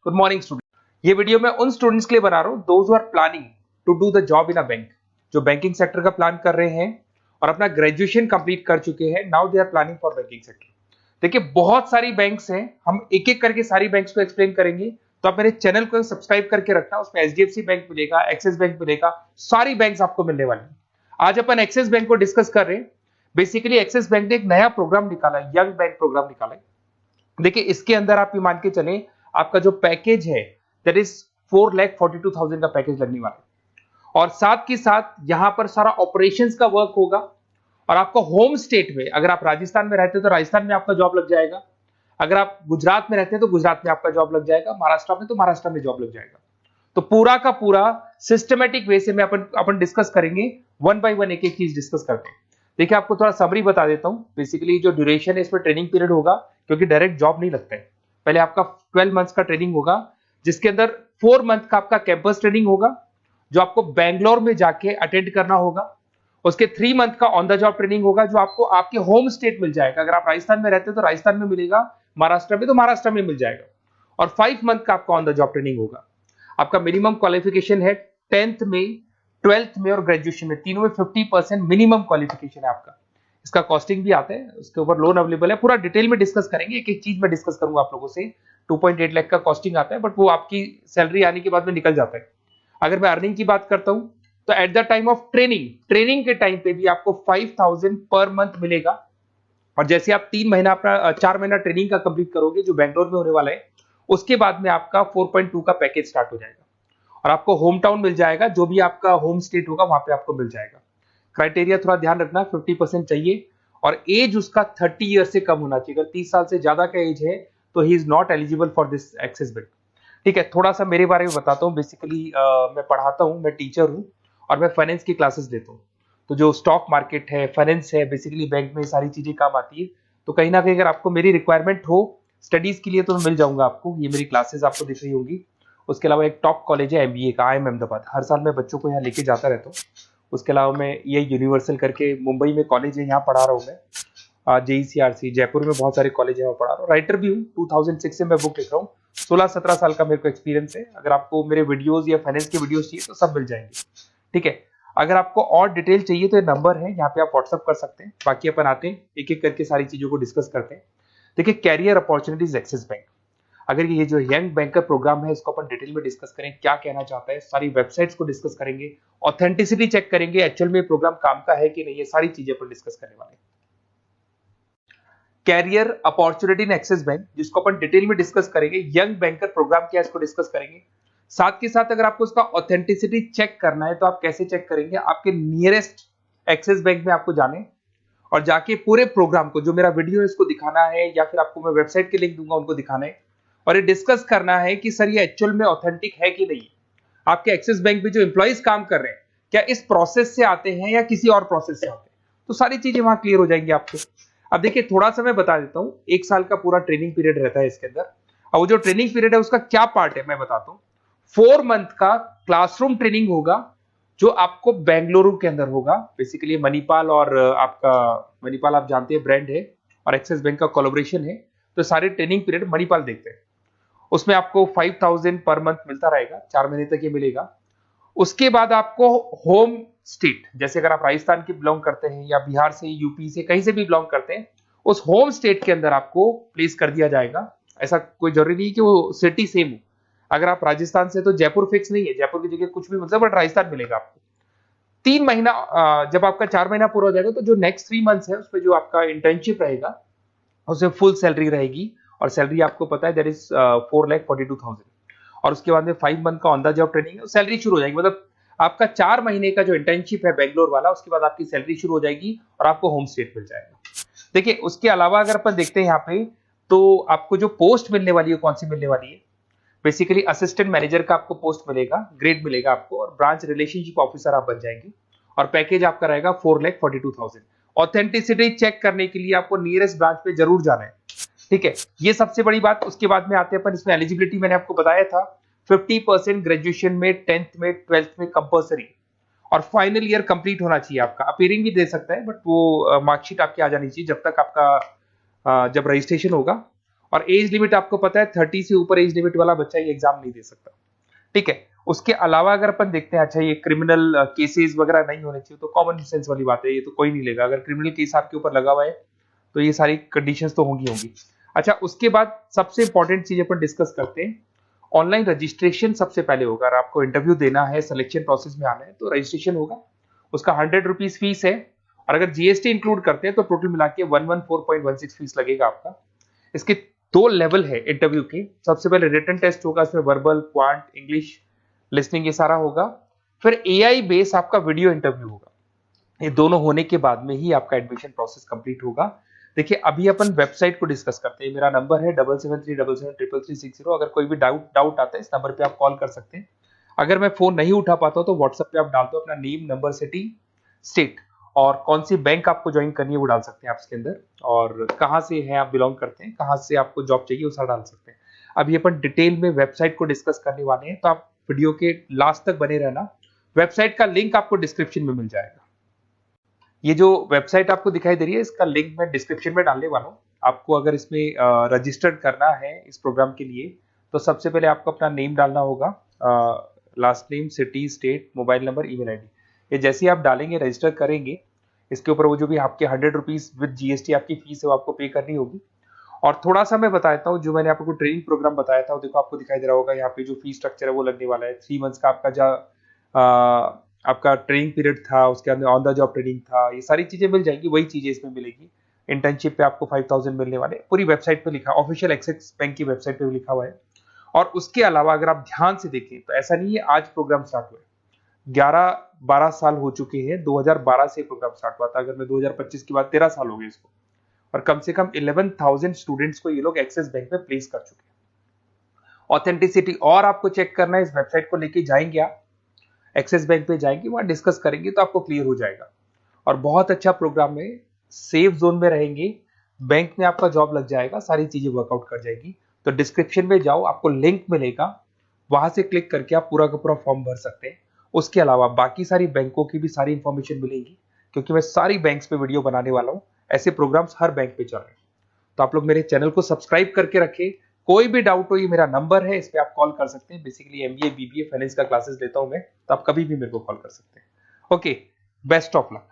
Good morning student. ये video मैं उन स्टूडेंट्स के लिए बना रहा हूँ those who are planning to do the job in a bank, जो बैंकिंग सेक्टर का प्लान कर रहे हैं और अपना ग्रेजुएशन कंप्लीट कर चुके हैं। Now they are planning for banking sector. देखिए बहुत सारी बैंक्स हैं, हम एक एक करके सारी बैंक्स को एक्सप्लेन करेंगे, तो आप मेरे चैनल को सब्सक्राइब करके रखना। उसमें एचडीएफसी बैंक मिलेगा, एक्सिस बैंक मिलेगा, सारी बैंक्स आपको मिलने वाली है। आज अपन एक्सिस बैंक को डिस्कस कर रहे हैं। बेसिकली एक्सिस बैंक ने एक नया प्रोग्राम निकाला है, यंग बैंक प्रोग्राम निकाला है। देखिए इसके अंदर आप ये मान के चलें, आपका जो पैकेज है दैट इज 4,42,000 का पैकेज लगने वाला है, और साथ के साथ यहां पर सारा ऑपरेशंस का वर्क होगा। और आपका होम स्टेट में, अगर आप राजस्थान में रहते हैं तो राजस्थान में आपका जॉब लग जाएगा, अगर आप गुजरात में रहते हैं तो गुजरात में आपका जॉब लग जाएगा, महाराष्ट्र में तो महाराष्ट्र में जॉब लग जाएगा। तो पूरा का पूरा सिस्टमेटिक वे से में अपन डिस्कस करेंगे, वन बाय वन एक एक चीज डिस्कस करते हैं। देखिए आपको थोड़ा समरी बता देता हूं। बेसिकली जो ड्यूरेशन है इसमें ट्रेनिंग पीरियड होगा, क्योंकि डायरेक्ट जॉब नहीं लगता है। पहले आपका 12 मंथ्स का ट्रेनिंग होगा, जिसके अंदर 4 मंथ का आपका कैंपस ट्रेनिंग होगा, जो आपको बैंगलोर में जाके अटेंड करना होगा। उसके 3 मंथ का ऑन द जॉब ट्रेनिंग होगा, जो आपको आपके होम स्टेट मिल जाएगा। अगर आप राजस्थान में रहते हो तो राजस्थान में मिलेगा, महाराष्ट्र में तो महाराष्ट्र में मिल जाएगा। और 5 मंथ का आपका ऑन द जॉब ट्रेनिंग होगा। आपका मिनिमम क्वालिफिकेशन है 10th में, 12th में और ग्रेजुएशन में, तीनों में 50% मिनिमम क्वालिफिकेशन है आपका। इसका कॉस्टिंग भी आता है, उसके ऊपर लोन अवेलेबल है। पूरा डिटेल में डिस्कस करेंगे, एक एक चीज में डिस्कस करूंगा आप लोगों से। 2.8 लाख का कॉस्टिंग आता है, बट वो आपकी सैलरी आने के बाद में निकल जाता है। अगर मैं अर्निंग की बात करता हूं तो at the time of training के टाइम पे भी आपको 5,000 पर मंथ मिलेगा। और जैसे आप 3 महीना अपना 4 महीना ट्रेनिंग का कंप्लीट करोगे, जो बैंगलोर में होने वाला है, उसके बाद में आपका 4.2 का पैकेज स्टार्ट हो जाएगा। और आपको होम टाउन मिल जाएगा, जो भी आपका होम स्टेट होगा वहां पे आपको मिल जाएगा। क्राइटेरिया थोड़ा ध्यान रखना, 50% चाहिए, और एज उसका 30 ईयर से कम होना चाहिए। अगर 30 साल से ज्यादा का एज है तो he is not eligible for this axis bank. ठीक है, थोड़ा सा मेरे बारे में बताता हूँ। बेसिकली मैं पढ़ाता हूँ, मैं टीचर हूँ, और मैं फाइनेंस की क्लासेस देता हूँ। तो जो स्टॉक मार्केट है, फाइनेंस है, बेसिकली बैंक में सारी चीजें काम आती है। तो कहीं ना कहीं अगर आपको मेरी रिक्वायरमेंट हो स्टडीज के लिए तो मैं मिल जाऊंगा आपको। ये मेरी क्लासेस आपको दिख रही होगी। उसके अलावा एक टॉप कॉलेज है एमबीए का, IIM अहमदाबाद। हर साल मैं बच्चों को यहाँ लेके जाता रहता हूँ। उसके अलावा मैं ये यूनिवर्सल करके मुंबई में कॉलेज है, यहाँ पढ़ा रहा हूँ मैं। JECRC जयपुर में बहुत सारे कॉलेज है, वहाँ पढ़ा रहा हूँ। राइटर भी हूँ, 2006 से मैं बुक लिख रहा हूँ। 16-17 साल का मेरे को एक्सपीरियंस है। अगर आपको मेरे वीडियोज या फाइनेंस के वीडियोज चाहिए तो सब मिल जाएंगे। ठीक है, अगर आपको और डिटेल चाहिए तो ये नंबर है, यहाँ पे आप व्हाट्सअप कर सकते हैं। बाकी अपन आते हैं एक एक करके सारी चीजों को डिस्कस करते हैं। देखिए कैरियर अपॉर्चुनिटीज एक्सिस बैंक, अगर ये जो यंग बैंकर प्रोग्राम है इसको अपन डिटेल में डिस्कस करें, क्या कहना चाहता है, सारी वेबसाइट्स को डिस्कस करेंगे, ऑथेंटिसिटी चेक करेंगे, एक्चुअल में प्रोग्राम काम का है कि नहीं, ये सारी चीजें अपन डिस्कस करने वाले हैं। Career opportunity in Axis Bank, जिसको अपन डिटेल में डिस्कस करेंगे। यंग बैंकर प्रोग्राम क्या है इसको डिस्कस करेंगे। साथ के साथ अगर आपको इसका ऑथेंटिसिटी चेक करना है तो आप कैसे चेक करेंगे, आपके नियरेस्ट एक्सिस बैंक में आपको जाने और जाके पूरे प्रोग्राम को, जो मेरा वीडियो है इसको दिखाना है, या फिर आपको मैं वेबसाइट के लिंक दूंगा उनको दिखाना है, और ये डिस्कस करना है कि सर ये एक्चुअल में ऑथेंटिक है कि नहीं। आपके एक्सिस बैंक में जो एम्प्लॉइज काम कर रहे हैं, क्या इस प्रोसेस से आते हैं या किसी और प्रोसेस से आते हैं, तो सारी चीजें वहां क्लियर हो जाएंगी आपको। अब देखिए थोड़ा सा मैं बता देता हूं, 1 साल का पूरा ट्रेनिंग पीरियड रहता है इसके अंदर। और वो जो ट्रेनिंग पीरियड है उसका क्या पार्ट है मैं बताता हूं। 4 मंथ का क्लासरूम ट्रेनिंग होगा, जो आपको बेंगलुरु के अंदर होगा। बेसिकली मणिपाल और आपका मणिपाल आप जानते हैं ब्रांड है, और एक्सिस बैंक का कोलैबोरेशन है, तो सारे ट्रेनिंग पीरियड मणिपाल देखते हैं। उसमें आपको 5,000 पर मंथ मिलता रहेगा, 4 महीने तक ये मिलेगा। उसके बाद आपको होम स्टेट, जैसे अगर आप राजस्थान के बिलोंग करते हैं या बिहार से, यूपी से, कहीं से भी बिलोंग करते हैं, उस होम स्टेट के अंदर आपको प्लेस कर दिया जाएगा। ऐसा कोई जरूरी नहीं कि वो सिटी सेम हो। अगर आप राजस्थान से तो जयपुर फिक्स नहीं है, जयपुर की जगह कुछ भी मतलब, बट राजस्थान मिलेगा आपको। 3 महीना जब आपका 4 महीना पूरा हो जाएगा तो जो नेक्स्ट 3 मंथ्स है उसमें जो आपका इंटर्नशिप रहेगा उसमें फुल सैलरी रहेगी। और सैलरी आपको पता है दैट इज 4,42,000। और उसके बाद में 5 मंथ का ऑन द जॉब ट्रेनिंग है, सैलरी शुरू हो जाएगी। मतलब आपका 4 महीने का जो इंटर्नशिप है बेंगलोर वाला, उसके बाद आपकी सैलरी शुरू हो जाएगी और आपको होम स्टेट मिल जाएगा। देखिए उसके अलावा अगर अपन देखते हैं यहाँ पे, तो आपको जो पोस्ट मिलने वाली है कौन सी मिलने वाली है। बेसिकली असिस्टेंट मैनेजर का आपको पोस्ट मिलेगा, ग्रेड मिलेगा आपको, और ब्रांच रिलेशनशिप ऑफिसर आप बन जाएंगे। और पैकेज आपका रहेगा 4,42,000। ऑथेंटिसिटी चेक करने के लिए आपको नियरेस्ट ब्रांच पे जरूर जाना है। ठीक है, ये सबसे बड़ी बात। उसके बाद में आते हैं अपन इसमें एलिजिबिलिटी, मैंने आपको बताया था 50% ग्रेजुएशन में, 10th में, 12th में कंपल्सरी, और फाइनल ईयर कंप्लीट होना चाहिए आपका। अपीयरिंग भी दे सकता है, बट वो मार्कशीट आपकी आ जानी चाहिए जब तक आपका जब रजिस्ट्रेशन होगा। और एज लिमिट आपको पता है 30 से ऊपर एज लिमिट वाला बच्चा ये एग्जाम नहीं दे सकता, ठीक है। उसके अलावा अगर अपन देखते हैं, अच्छा ये क्रिमिनल केसेस वगैरह नहीं होने चाहिए, तो कॉमन सेंस वाली बात है, ये तो कोई नहीं लेगा। अगर क्रिमिनल केस आपके ऊपर लगा हुआ है तो ये सारी कंडीशंस तो होंगी। अच्छा, उसके बाद सबसे इंपॉर्टेंट चीज अपन डिस्कस करते हैं, ऑनलाइन रजिस्ट्रेशन सबसे पहले होगा। अगर आपको इंटरव्यू देना है, सिलेक्शन प्रोसेस में आना है, तो रजिस्ट्रेशन होगा, उसका 100 रुपीज फीस है, और अगर जीएसटी इंक्लूड करते हैं तो टोटल मिला के 114.16 फीस लगेगा आपका। इसके 2 लेवल है इंटरव्यू के, सबसे पहले रिटन टेस्ट होगा, इसमें वर्बल, क्वांट, इंग्लिश, लिसनिंग ये सारा होगा, फिर एआई बेस आपका वीडियो इंटरव्यू होगा। ये दोनों होने के बाद में ही आपका एडमिशन प्रोसेस कंप्लीट होगा। देखिए अभी अपन वेबसाइट को डिस्कस करते हैं। मेरा नंबर है 7737733360। अगर कोई भी डाउट आता है इस नंबर पे आप कॉल कर सकते हैं। अगर मैं फोन नहीं उठा पाता हूं तो व्हाट्सएप पे आप डाल दो अपना नेम, नंबर, सिटी, स्टेट और कौन सी बैंक आपको ज्वाइन करनी है वो डाल सकते हैं आप इसके अंदर, और कहाँ से हैं आप बिलोंग करते हैं, कहाँ से आपको जॉब चाहिए वो सारा डाल सकते हैं। अभी अपन डिटेल में वेबसाइट को डिस्कस करने वाले हैं, तो आप वीडियो के लास्ट तक बने रहना। वेबसाइट का लिंक आपको डिस्क्रिप्शन में मिल जाएगा। ये जो वेबसाइट आपको दिखाई दे रही है इसका लिंक मैं डिस्क्रिप्शन में डालने वाला हूँ। आपको अगर इसमें रजिस्टर्ड करना है इस प्रोग्राम के लिए, तो सबसे पहले आपको अपना नेम डालना होगा, last name, city, state, mobile number, email ID. ये जैसे ही आप डालेंगे, रजिस्टर करेंगे, इसके ऊपर वो जो भी आपके 100 रुपीज विद जीएसटी आपकी फीस है वो आपको पे करनी होगी। और थोड़ा सा मैं बताता हूँ, जो मैंने आपको ट्रेनिंग प्रोग्राम बताया था, वो देखो आपको दिखाई दे रहा होगा यहाँ पे जो फीस स्ट्रक्चर है वो लगने वाला है। 3 मंथ्स का आपका जो आपका ट्रेनिंग पीरियड था, उसके अंदर ऑन द जॉब ट्रेनिंग था, ये सारी चीजें मिल जाएगी, वही चीजें इसमें मिलेगी। इंटर्नशिप पे आपको 5000 मिलने वाले, पूरी वेबसाइट पे लिखा, ऑफिशियल एक्सिस बैंक की वेबसाइट पे भी लिखा हुआ है। और उसके अलावा अगर आप ध्यान से देखें तो ऐसा नहीं है आज प्रोग्राम स्टार्ट हुआ है, 11-12 साल हो चुके हैं। 2012 से प्रोग्राम स्टार्ट हुआ था, अगर मैं 2025 की बात, 13 साल हो गए इसको, और कम से कम 11,000 स्टूडेंट्स को ये लोग एक्सिस बैंक में प्लेस कर चुके हैं। ऑथेंटिसिटी और आपको चेक करना है, इस वेबसाइट को लेके जाएंगे आप, एक्सिस बैंक पे जाएंगे, वहां डिस्कस करेंगे तो आपको क्लियर हो जाएगा। और बहुत अच्छा प्रोग्राम है, सेफ जोन में रहेंगे, बैंक में आपका जॉब लग जाएगा, सारी चीजें वर्कआउट कर जाएगी। तो डिस्क्रिप्शन में जाओ, आपको लिंक मिलेगा, वहां से क्लिक करके आप पूरा का पूरा फॉर्म भर सकते हैं। उसके अलावा बाकी सारी बैंकों की भी सारी इंफॉर्मेशन मिलेगी, क्योंकि मैं सारी बैंक्स पे वीडियो बनाने वाला हूं, ऐसे प्रोग्राम्स हर बैंक पे चल रहे हैं। तो आप लोग मेरे चैनल को सब्सक्राइब करके रखें। कोई भी डाउट हो, ये मेरा नंबर है, इस पे आप कॉल कर सकते हैं। बेसिकली एमबीए, बीबीए, फाइनेंस का क्लासेस लेता हूं मैं, तो आप कभी भी मेरे को कॉल कर सकते हैं। Okay, best of luck.